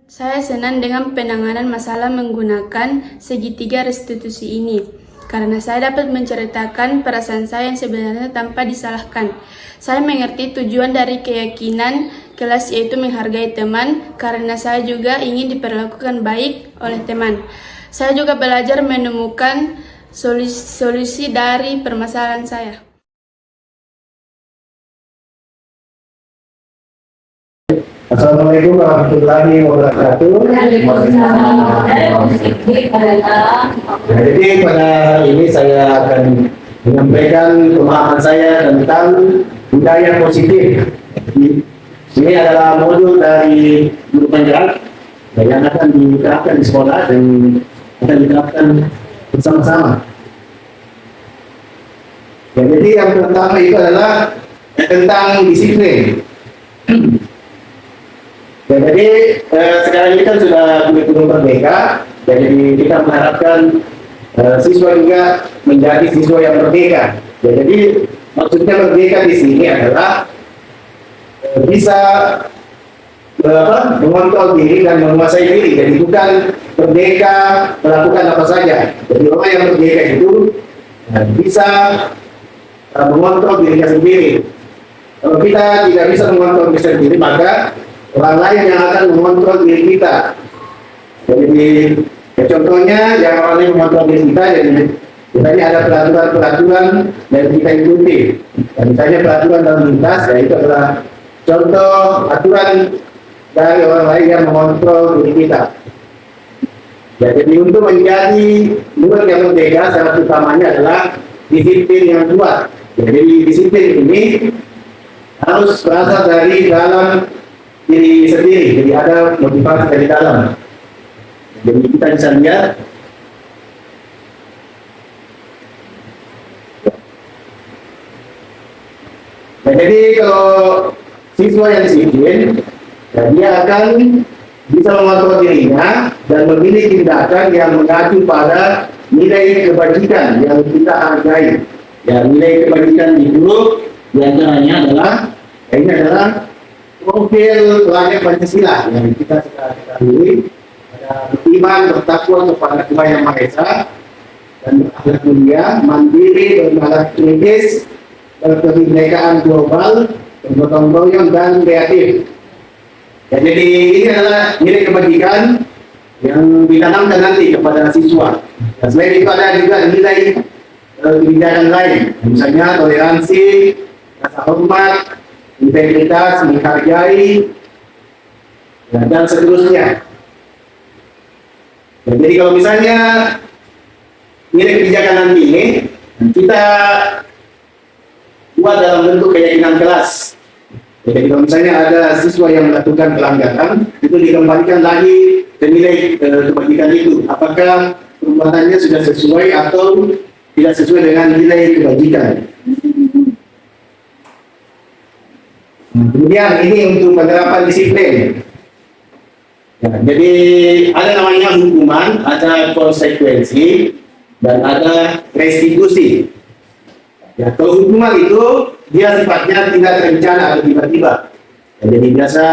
Saya senang dengan penanganan masalah menggunakan segitiga restitusi ini, karena saya dapat menceritakan perasaan saya yang sebenarnya tanpa disalahkan. Saya mengerti tujuan dari keyakinan kelas, yaitu menghargai teman, karena saya juga ingin diperlakukan baik oleh teman. Saya juga belajar menemukan solusi dari permasalahan saya. Assalamualaikum warahmatullahi wabarakatuh. Jadi pada hari ini saya akan menyampaikan pemahaman saya tentang budaya positif. Ini adalah modul dari guru penggerak yang akan diterapkan di sekolah dan akan diterapkan bersama-sama. Ya, jadi yang pertama itu adalah tentang disiplin. Ya, jadi sekarang ini kan sudah kurikulum merdeka, jadi kita mengharapkan siswa juga menjadi siswa yang merdeka. Ya, jadi maksudnya merdeka di sini adalah bisa mengontrol diri dan menguasai diri. Jadi bukan merdeka melakukan apa saja. Jadi orang yang merdeka itu bisa mengontrol dirinya sendiri. Kalau kita tidak bisa mengontrol diri sendiri, maka orang lain yang akan mengontrol diri kita. Jadi contohnya yang orang lain mengontrol diri kita, jadi misalnya ada peraturan-peraturan yang kita ikuti. Dan misalnya peraturan lalu lintas, ya itu adalah contoh aturan dari orang lain yang mengontrol diri kita. Ya, jadi untuk menjadi murid yang merdeka, syarat utamanya adalah disiplin yang kuat. Jadi disiplin ini harus berasal dari dalam diri sendiri, jadi ada motivasi dari dalam. Jadi kita bisa lihat nah, jadi kalau siswa yang disiplin, dia akan bisa mengontrol dirinya dan memilih tindakan yang mengacu pada nilai kebajikan yang kita hargai. Ya, nilai kebajikan itu diantaranya adalah ini adalah profil pelajar Pancasila yang kita sudah ketahui, ada beriman, bertakwa kepada Tuhan Yang Maha Esa, dan berakhlak mulia, mandiri, bernalar kritis, berkebinekaan global, bergotong royong dan kreatif. Ya, jadi ini adalah nilai kebajikan yang ditanamkan nanti kepada siswa. Dan selain itu ada juga nilai kebijakan lain, misalnya toleransi, rasa hormat, integritas, menghargai, dan seterusnya. Ya, jadi kalau misalnya nilai kebijakan nanti ini kita buat dalam bentuk keyakinan kelas. Jadi kalau misalnya ada siswa yang melakukan pelanggaran, itu dikembalikan lagi ke nilai kebajikan itu. Apakah perbuatannya sudah sesuai atau tidak sesuai dengan nilai kebajikan. Kemudian ini untuk penerapan disiplin. Ya, jadi ada namanya hukuman, ada konsekuensi, dan ada restitusi. Ya, kalau hukuman itu dia sifatnya tidak terencana atau tiba-tiba. Ya, jadi biasa,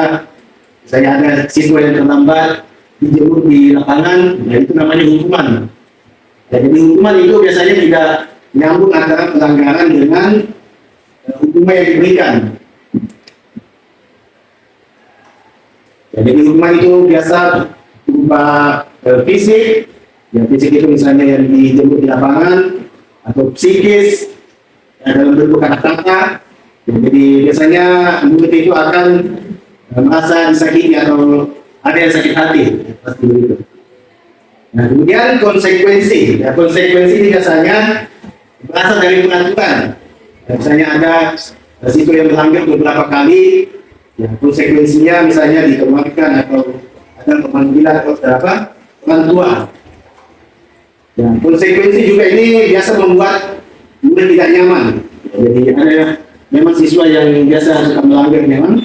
misalnya ada siswa yang terlambat dijemput di lapangan, ya itu namanya hukuman. Ya, jadi hukuman itu biasanya tidak nyambung antara pelanggaran dengan hukuman yang diberikan. Ya, jadi hukuman itu biasa berupa fisik, ya fisik itu misalnya yang dijemput di lapangan, atau psikis, ya, dalam bentuk kata-kata. Ya, jadi biasanya murid itu akan merasa disakiti atau ada yang sakit hati, pasti begitu. Nah, kemudian konsekuensi, ya konsekuensi biasanya berasal dari peraturan. Ya, misalnya ada siswa yang melanggar beberapa kali, ya, konsekuensinya misalnya dikeluarkan atau ada pemanggilan atau orang tua. Ya, konsekuensi juga ini biasa membuat murid tidak nyaman. Jadi ada memang siswa yang biasa suka melanggar memang.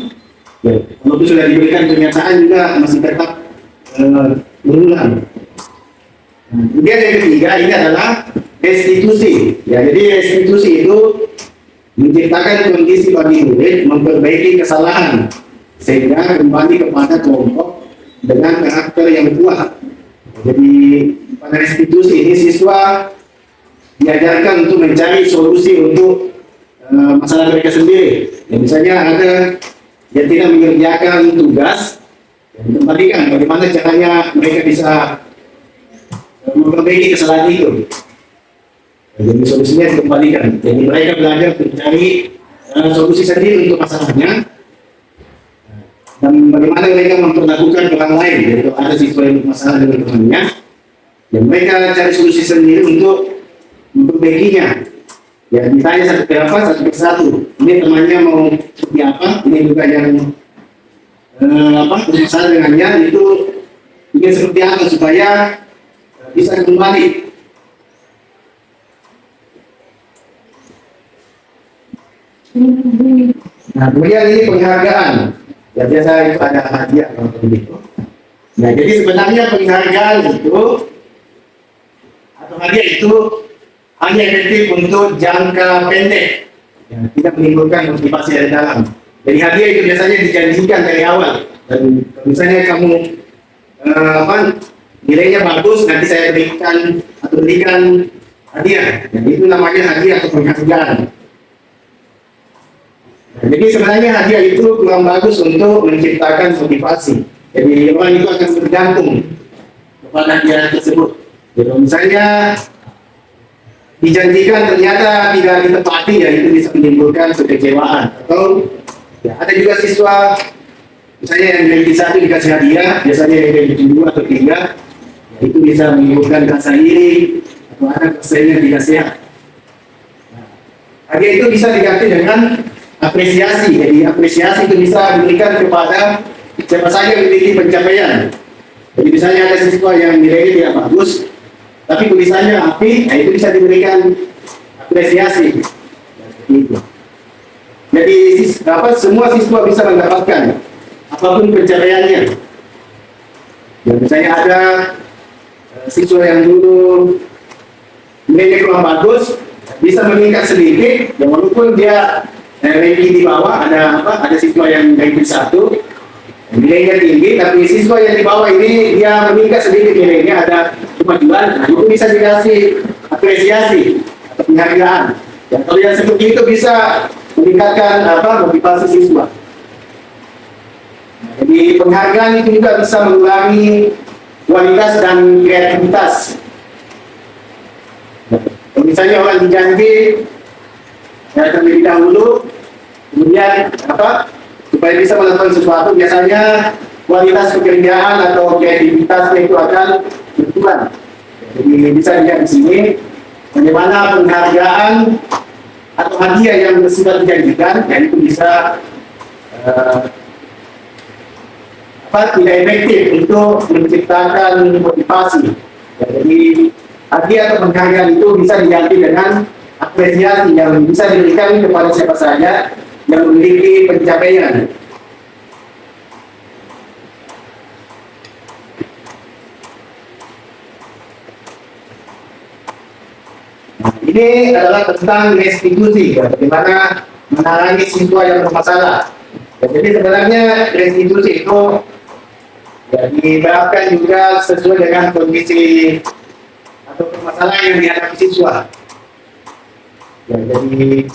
Ya, walaupun sudah diberikan pernyataan juga masih tetap berulang. Nah, kemudian yang ketiga ini adalah restitusi. Ya, jadi restitusi itu menciptakan kondisi bagi murid memperbaiki kesalahan sehingga kembali kepada kelompok dengan karakter yang kuat. Jadi pada restitusi ini siswa diajarkan untuk mencari solusi untuk masalah mereka sendiri. Ya, misalnya ada yang tidak mengerjakan tugas, yang kembalikan bagaimana caranya mereka bisa memperbaiki kesalahan itu. Jadi solusinya dikembalikan. Jadi mereka belajar mencari solusi sendiri untuk masalahnya dan bagaimana mereka memperlakukan orang lain. Jadi ada siswa yang bermasalah dengan temannya, dan mereka cari solusi sendiri untuk memperbaikinya. Ya ditanya satu persatu. Ini temannya mau seperti apa? Ini juga yang bermasalah dengannya itu ingin seperti apa supaya bisa kembali. Nah, kemudian ini penghargaan. Ya biasa itu ada hadiah kalau begitu. Nah, jadi sebenarnya penghargaan itu atau hadiah itu hanya efektif untuk jangka pendek, ya, tidak menimbulkan motivasi dari dalam. Jadi hadiah itu biasanya dijanjikan dari awal. Dan misalnya kamu nilainya bagus, nanti saya berikan hadiah. Jadi itu namanya hadiah atau penghargaan. Jadi sebenarnya hadiah itu kurang bagus untuk menciptakan motivasi. Jadi orang itu akan bergantung kepada hadiah tersebut. Jadi misalnya dijanjikan ternyata tidak ditepati, ya itu bisa menimbulkan kekecewaan. Atau ya, ada juga siswa misalnya yang dari satu dikasih hadiah, biasanya yang dari 2 atau 3, ya, itu bisa menimbulkan rasa iri atau ada kesannya tidak sehat. Nah, hadiah itu bisa diganti dengan apresiasi. Jadi apresiasi itu bisa diberikan kepada siapa saja yang memiliki pencapaian. Jadi misalnya ada siswa yang nilainya tidak bagus, tapi tulisannya api, nah itu bisa diberikan apresiasi. Jadi semua siswa bisa mendapatkan apapun pencapaiannya. Ya, misalnya ada siswa yang dulu nilainya kurang bagus, bisa meningkat sedikit, ya walaupun dia ranking di bawah, ada siswa yang ranking 1 nilainya tinggi, tapi siswa yang di bawah ini dia meningkat sedikit nilainya, ada kemajuan. Nah, itu bisa dikasih apresiasi atau penghargaan. Ya, kalau yang seperti itu bisa meningkatkan motivasi siswa. Nah, jadi penghargaan itu juga bisa mengurangi kualitas dan kreativitas. Nah, misalnya orang dijanji terlebih dahulu, kemudian supaya bisa melakukan sesuatu, biasanya kualitas pekerjaan atau kreativitasnya itu akan berkurang. Jadi bisa dilihat di sini bagaimana penghargaan atau hadiah yang bersifat dijanjikan, yaitu bisa tidak efektif untuk menciptakan motivasi. Ya, jadi hadiah atau penghargaan itu bisa diganti dengan apresiasi yang bisa diberikan kepada siapa saja yang memiliki pencapaian. Nah, ini adalah tentang restitusi, ya, bagaimana menangani siswa yang bermasalah. Ya, jadi sebenarnya restitusi itu ya, diterapkan juga sesuai dengan kondisi atau permasalahan yang dihadapi siswa. Ya, jadi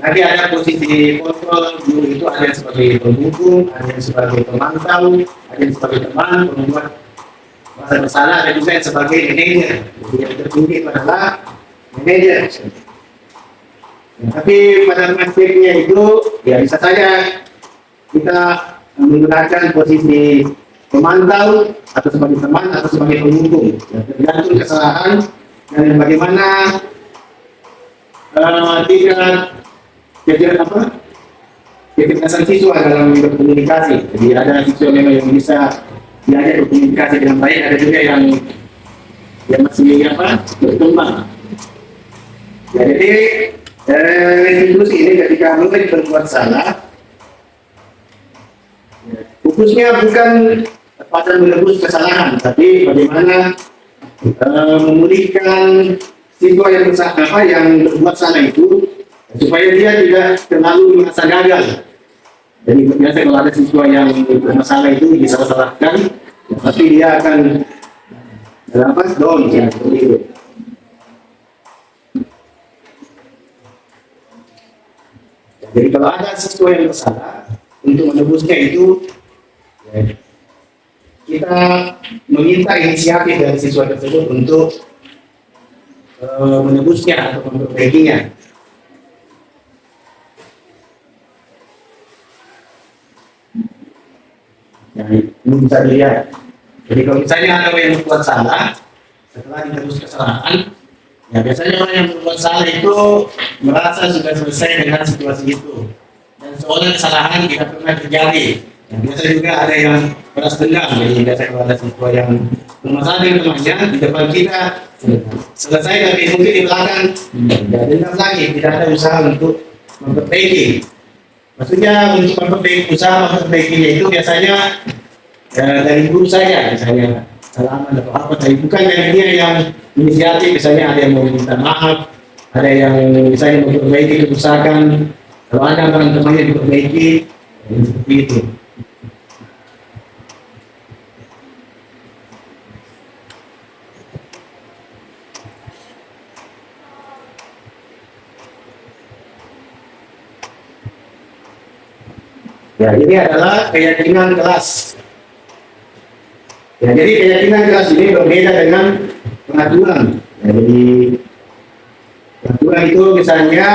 nanti ada posisi kontrol, guru itu ada yang sebagai pendukung, ada yang sebagai pemantau, ada yang sebagai teman, pembuat masalah, ada juga yang sebagai manajer. Jadi yang tertinggi adalah manajer. Ya, tapi pada prinsipnya itu ya bisa saja kita menggunakan posisi pemantau atau sebagai teman atau sebagai pendukung. Ya, tergantung kesalahan dan bagaimana kecerdasan siswa dalam berkomunikasi. Jadi ada siswa memang yang bisa diajak berkomunikasi dengan baik, ada juga yang masih berkembang. Ya, jadi restitusi ini ketika murid berbuat salah, fokusnya bukan pada menebus kesalahan, tapi bagaimana memulihkan siswa yang berbuat salah itu supaya dia tidak terlalu merasa gagal. Jadi biasa kalau ada siswa yang bermasalah itu disalah-salahkan, tapi dia akan down ya, seperti itu. Jadi kalau ada siswa yang bersalah, untuk menebusnya itu ya, kita meminta inisiatif dari siswa tersebut untuk menebusnya atau memperbaikinya. Yang ini bisa dilihat. Jadi kalau misalnya ada yang membuat salah, setelah ditebus kesalahan, ya biasanya orang yang membuat salah itu merasa sudah selesai dengan situasi itu. Dan seolah kesalahan tidak pernah terjadi. Ya, biasa juga ada yang balas dendam. Jadi biasanya ada siswa yang memasalahkan temannya di depan kita, selesai tapi mungkin di belakang tidak dendam lagi, tidak ada usaha untuk memperbaiki. Maksudnya untuk usaha memperbaikinya itu biasanya dari guru saya, misalnya salaman atau apa, tapi bukan dari dia yang inisiatif. Misalnya ada yang mau minta maaf, ada yang misalnya memperbaiki kerusakan, kalau ada teman-temannya diperbaiki, seperti itu. Ya, ini adalah keyakinan kelas. Ya, jadi keyakinan kelas ini berbeda dengan pengaturan. Ya, jadi pengaturan itu misalnya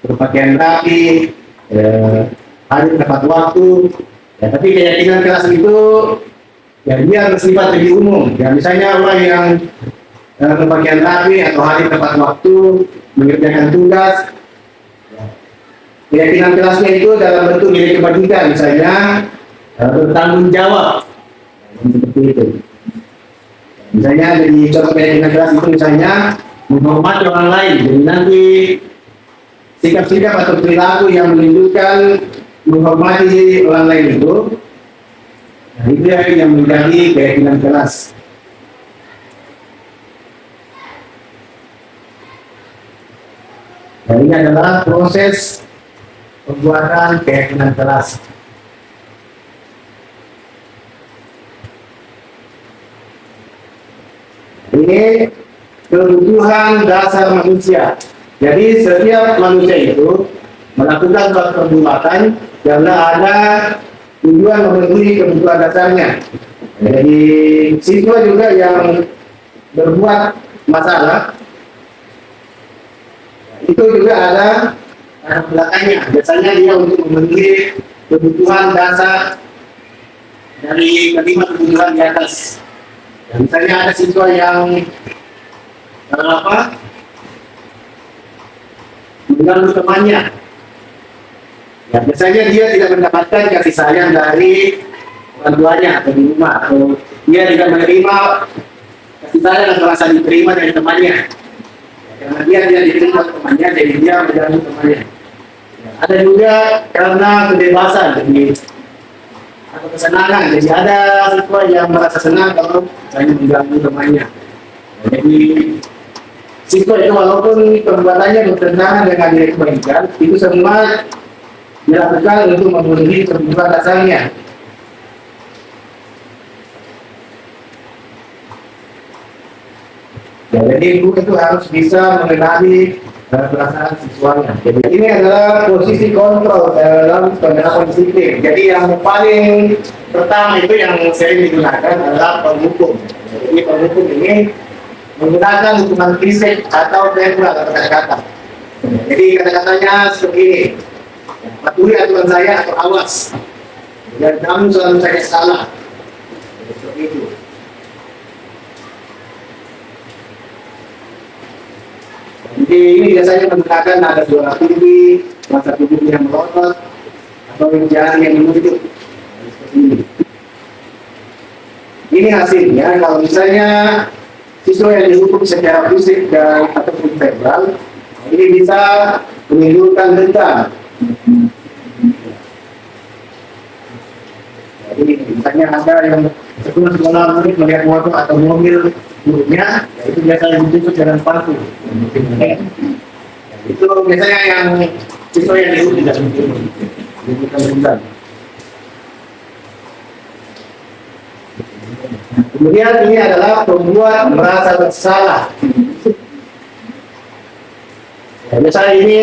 berpakaian rapi, hadir tepat waktu. Ya, tapi keyakinan kelas itu ya dia bersifat lebih umum. Ya, misalnya orang yang berpakaian rapi atau hadir tepat waktu, mengerjakan tugas. Keyakinan kelasnya itu dalam bentuk nilai kebajikan, misalnya bertanggung jawab, seperti itu. Misalnya dari contoh keyakinan kelas itu misalnya menghormati orang lain, jadi nanti sikap-sikap atau perilaku yang menunjukkan menghormati orang lain itu, nah itu yang menjadi keyakinan kelas. Dan ini adalah proses pembuatan keyakinan kelas. Ini kebutuhan dasar manusia. Jadi setiap manusia itu melakukan suatu perbuatan karena ada tujuan memenuhi kebutuhan dasarnya. Jadi siswa juga yang berbuat masalah itu juga ada belakangnya. Biasanya dia untuk memenuhi kebutuhan dasar dari kelima kebutuhan di atas. Dan misalnya ada siswa yang mengganggu temannya. Ya, biasanya dia tidak mendapatkan kasih sayang dari orang tuanya atau di rumah, atau dia tidak menerima kasih sayang atau rasa diterima dari temannya. Karena dia diterima temannya, jadi dia mengganggu temannya. Ya, ada juga karena kebebasan, jadi atau kesenangan. Jadi ada siswa yang merasa senang kalau saya mengganggu temannya. Jadi siswa itu walaupun perbuatannya bertentangan dengan nilai kebaikan, itu semua dilakukan untuk memenuhi kebutuhan dasarnya. Ya, jadi guru itu harus bisa mengenali perasaan siswanya. Jadi ini adalah posisi kontrol dalam penerapan disiplin. Jadi yang paling pertama itu yang sering digunakan adalah penghukum. Jadi penghukum ini menggunakan hukuman fisik atau verbal atau kata-kata. Jadi kata-katanya seperti ini: patuhi aturan saya atau awas, dan kamu selalu saya salah. Seperti itu. Jadi ini biasanya menggunakan nada suara tinggi, masa tubuh yang melotot, atau jari yang menunjuk. Seperti ini. Ini hasilnya kalau misalnya siswa yang dihukum secara fisik dan ataupun verbal, ini bisa menimbulkan dendam. Jadi misalnya ada yang sekolah murid melihat motor atau mobil gurunya, ya itu biasanya ditusuk dengan paku. Itu biasanya yang siswa yang dihukum tidak menimbulkan dendam. Kemudian ini adalah pembuat merasa bersalah. Ya, misalnya ini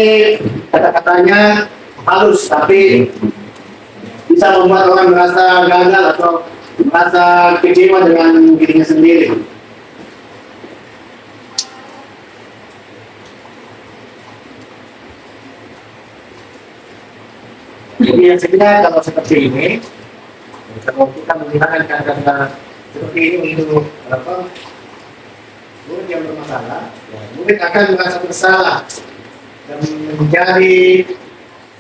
kata-katanya halus tapi bisa membuat orang merasa gagal atau merasa kecewa dengan dirinya sendiri. Jadi yang sebenarnya kalau seperti ini, kalau kita menggunakan kata-kata seperti ini untuk apa? Murid yang bermasalah, ya, murid akan merasa bersalah dan menjadi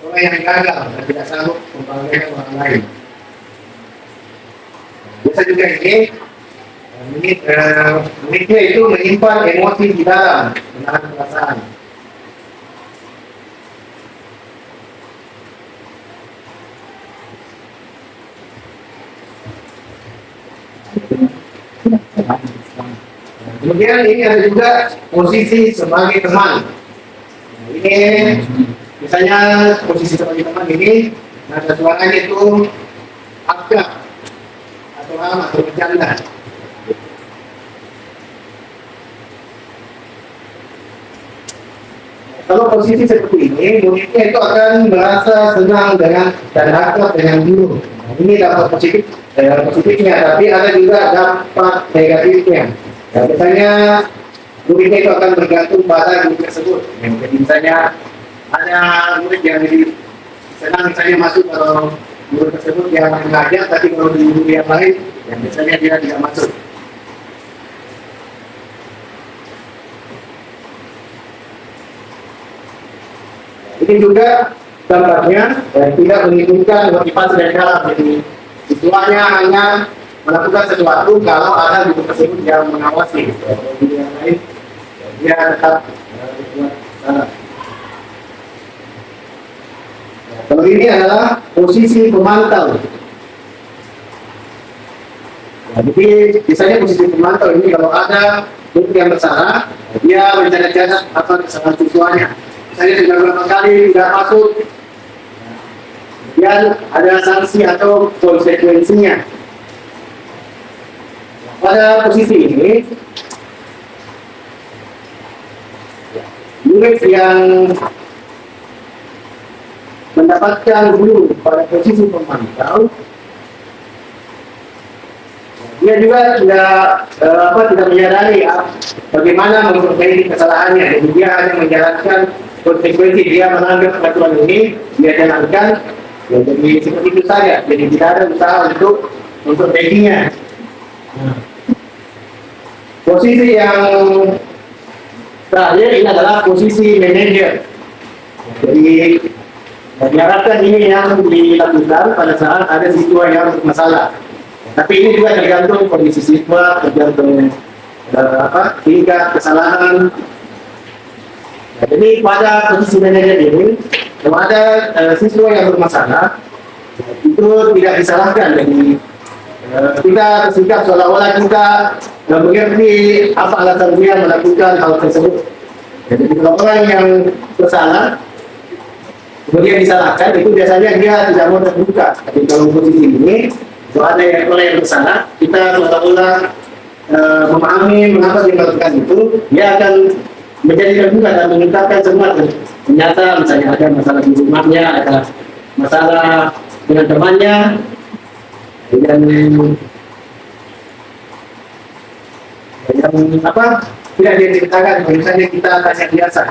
orang yang gagal dan tidak sanggup membahagiakan orang lain. Bisa juga ini, muridnya itu menyimpan emosi di dalam, menahan perasaan. Kemudian ini ada juga posisi sebagai teman. Ini misalnya posisi sebagai teman ini nada suaranya itu akrab atau ramah atau bercanda. Kalau posisi seperti ini, muridnya itu akan merasa senang dengan dan akrab dengan guru. Nah, ini dampak positifnya, tapi ada juga dampak negatifnya. Ya, biasanya muridnya itu akan bergantung pada guru tersebut. Ya, jadi misalnya ada murid yang senang misalnya masuk kalau guru tersebut yang mengajar, tapi kalau di guru yang lain, ya biasanya dia tidak masuk. Ini juga dampaknya tidak menunjukkan motivasi dari dalam. Jadi siswanya hanya melakukan sesuatu kalau ada guru tersebut yang mengawasi. Guru yang lain dia tetap berbuat salah. Kalau ini adalah posisi pemantau. Nah, jadi misalnya posisi pemantau ini kalau ada guru yang bersalah, dia mencatat apa kesalahan siswanya. Misalnya sudah beberapa kali tidak masuk, dan ada sanksi atau konsekuensinya. Pada posisi ini, murid yang mendapatkan guru pada posisi pemantau, dia juga tidak menyadari bagaimana memperbaiki kesalahannya. Jadi dia hanya menjalankan konsekuensi, dia menganggap peraturan ini dia jalankan, ya, jadi seperti itu saja. Jadi tidak ada usaha untuk memperbaikinya. Posisi yang terakhir ini adalah posisi manajer. Jadi diharapkan ini yang dilakukan pada saat ada siswa yang bermasalah. Tapi ini juga tergantung kondisi siswa, tergantung tingkat kesalahan. Nah, jadi pada posisi manajer ini, kalau ada siswa yang bermasalah, itu tidak disalahkan. Jadi kita bersikap seolah-olah kita mengerti apa alasan dia melakukan hal tersebut. Jadi kalau orang yang bersalah kemudian disalahkan, itu biasanya dia tidak mau terbuka. Tapi kalau posisi ini, kalau ada orang yang bersalah, kita seolah-olah memahami mengapa dia melakukan itu, dia akan menjadi terbuka dan mengungkapkan semua. Ternyata misalnya ada masalah di rumahnya, ada masalah dengan temannya, dan tidak dia ceritakan. Misalnya kita tanya biasa.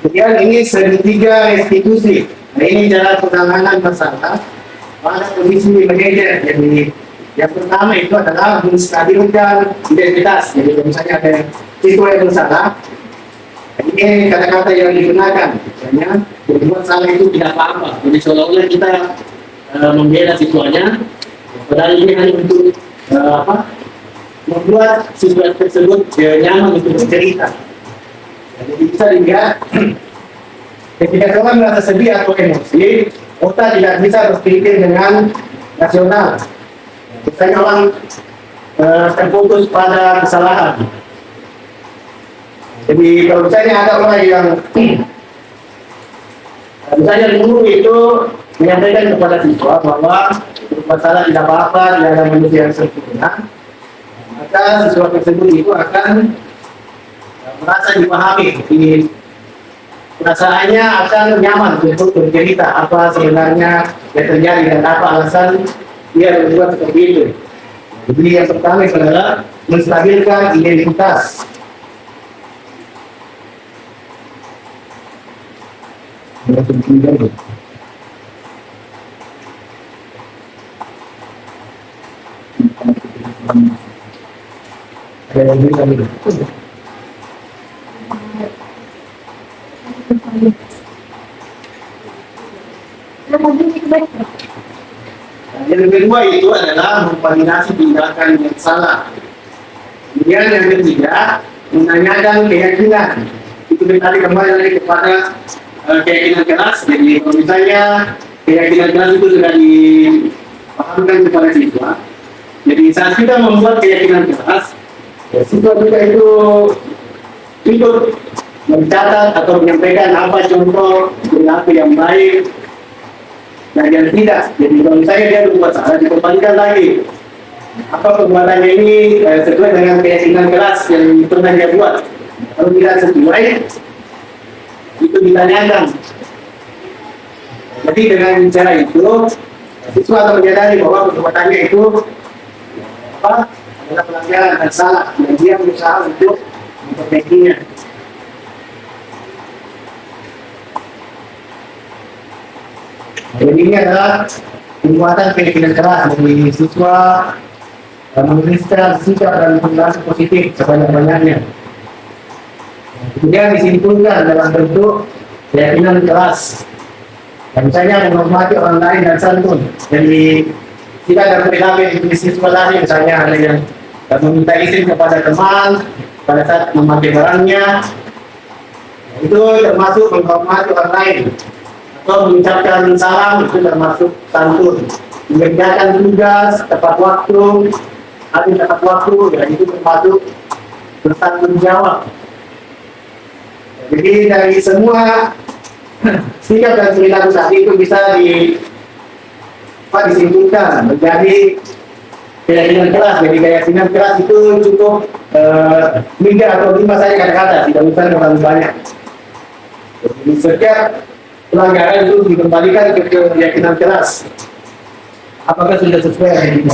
Kemudian ini segitiga restitusi. Nah, ini cara penanganan masalah pada posisi manajer. Jadi yang pertama itu adalah menstabilkan identitas. Jadi misalnya ada siswa yang bersalah, ini kata-kata yang digunakan. Misalnya berbuat salah itu tidak apa-apa. Jadi seolah-olah kita membela siswanya, padahal ini hanya untuk membuat siswa tersebut nyaman untuk bercerita. Jadi bisa dilihat ketika orang merasa sedih atau emosi, otak tidak bisa berpikir dengan rasional. Misalnya orang terfokus pada kesalahan. Jadi kalau misalnya ada orang yang misalnya guru itu menyampaikan kepada siswa bahwa masalah tidak apa-apa, tidak ada manusia yang sempurna, maka siswa tersebut itu akan merasa dipahami. Jadi perasaannya akan nyaman untuk bercerita apa sebenarnya yang terjadi dan apa alasan dia berbuat seperti itu. Jadi yang pertama adalah menstabilkan identitas. Yang kedua itu adalah memvalidasi tindakan yang salah. Kemudian yang ketiga, menanyakan keyakinan. Itu tadi kembali lagi kepada keyakinan keras. Jadi kalau misalnya keyakinan keras itu sudah dipahamkan kepada siswa, jadi saat kita membuat keyakinan keras, ya, siswa kita itu ikut mencatat atau menyampaikan apa contoh perilaku yang baik dan yang tidak. Jadi kalau misalnya dia berbuat salah, dikembalikan lagi apa perbuatannya ini sesuai dengan keyakinan keras yang pernah dia buat. Kalau tidak sesuai, itu ditanyakan. Jadi dengan cara itu, siswa akan menyadari bahwa perbuatannya itu adalah pelanggaran dan salah, dan dia berusaha untuk memperbaikinya. Jadi ini adalah penguatan keyakinan keras dari siswa menuliskan sikap dan perilaku positif sebanyak-banyaknya. Kemudian disimpulkan dalam bentuk keyakinan keras. Dan misalnya menghormati orang lain dan santun. Jadi kita ada perilaku di siswa lain, misalnya ada yang meminta izin kepada teman pada saat memakai barangnya, itu termasuk menghormati orang lain. Atau mengucapkan salam, itu termasuk santun. Mengerjakan tugas tepat waktu, habis tepat waktu, ya itu termasuk bertanggung jawab. Jadi dari semua sikap dan perilaku tadi itu bisa disimpulkan menjadi keyakinan keras. Jadi keyakinan keras itu cukup 3 atau 5 saja kata-kata, tidak usah terlalu banyak. Jadi setiap pelanggaran itu dikembalikan ke keyakinan keras. Apakah sudah sesuai dengan ini?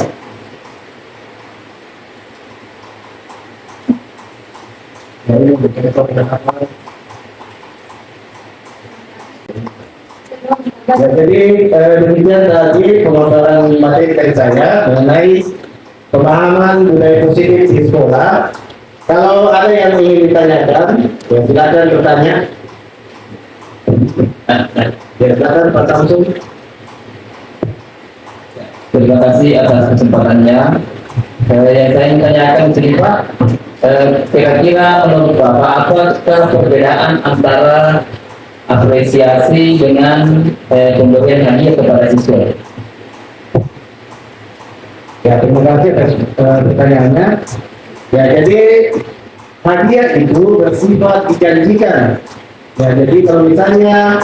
Ya, jadi demikian tadi pemaparan materi dari saya mengenai pemahaman budaya positif di sekolah. Kalau ada yang ingin ditanyakan, ya silakan bertanya. Ya, silakan Pak Samsul. Terima kasih atas kesempatannya. Yang saya ingin tanyakan sini Pak, kira-kira menurut Bapak apa perbedaan antara apresiasi dengan pemberian hadiah kepada siswa? Ya, terima kasih atas pertanyaannya. Ya, jadi hadiah itu bersifat dijanjikan. Ya, jadi kalau misalnya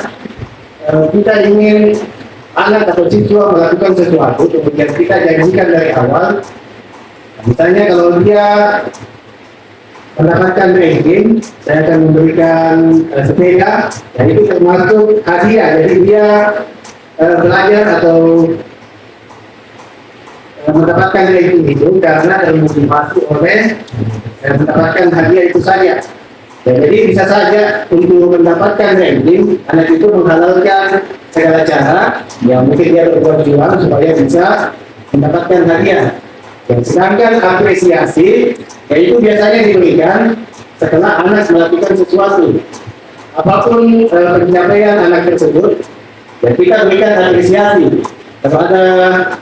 kita ingin anak atau siswa melakukan sesuatu, kemudian kita janjikan dari awal, misalnya kalau dia mendapatkan ranking, saya akan memberikan sepeda, dan itu termasuk hadiah. Jadi dia belajar atau mendapatkan ranking itu karena termotivasi oleh mendapatkan hadiah itu saja. Ya, jadi bisa saja untuk mendapatkan ranking, anak itu menghalalkan segala cara yang mungkin dia berbuat juang supaya bisa mendapatkan hadiah. Dan sedangkan apresiasi, yaitu biasanya diberikan setelah anak melakukan sesuatu. Apapun pencapaian anak tersebut, ya kita berikan apresiasi kepada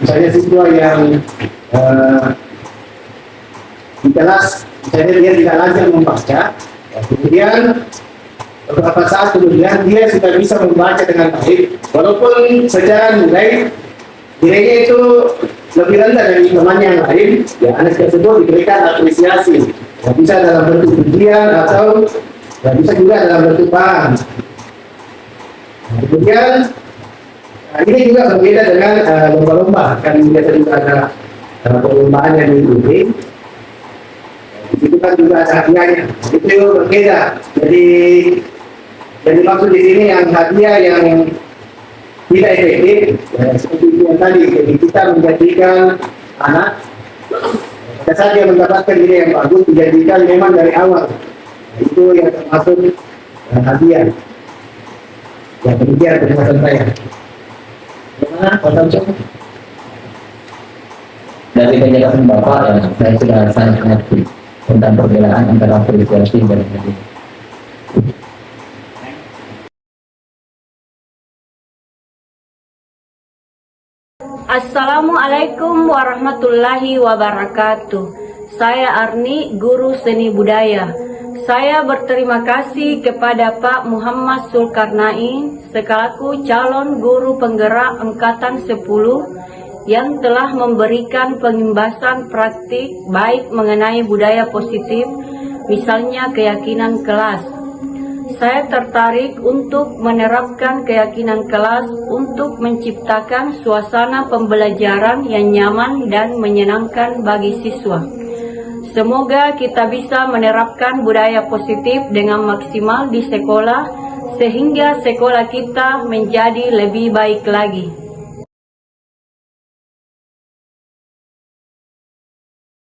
misalnya siswa yang di kelas, misalnya dia tidak lancar membaca, ya, kemudian beberapa saat kemudian dia sudah bisa membaca dengan baik, walaupun secara nilainya itu lebih rendah dari teman yang lain, ya anak tersebut diberikan apresiasi. Ya, bisa dalam bentuk pujian atau Ya, bisa juga dalam bentuk bahan. Nah, kemudian ini juga berbeda dengan lomba-lomba, kan biasa juga ada perlombaan yang diikuti. Itu kan juga ada hadiahnya, itu berbeda. Jadi maksud di sini yang hadiah yang tidak efektif, ya, seperti yang tadi, jadi kita menjadikan anak, pada saat dia mendapatkan ide yang bagus, dijadikan memang dari awal. Nah, itu yang termasuk hadiah. Ya, demikian penjelasan saya. Bagaimana, Pak Samsul? Dari penjelasan Bapak ya, saya sudah sangat mengerti tentang perbedaan antara apresiasi dan hadiah. Assalamualaikum warahmatullahi wabarakatuh. Saya Arni, guru seni budaya. Saya berterima kasih kepada Pak Muhammad Zulkarnain selaku calon guru penggerak angkatan 10 yang telah memberikan pengimbasan praktik baik mengenai budaya positif, misalnya keyakinan kelas. Saya tertarik untuk menerapkan keyakinan kelas untuk menciptakan suasana pembelajaran yang nyaman dan menyenangkan bagi siswa. Semoga kita bisa menerapkan budaya positif dengan maksimal di sekolah, sehingga sekolah kita menjadi lebih baik lagi.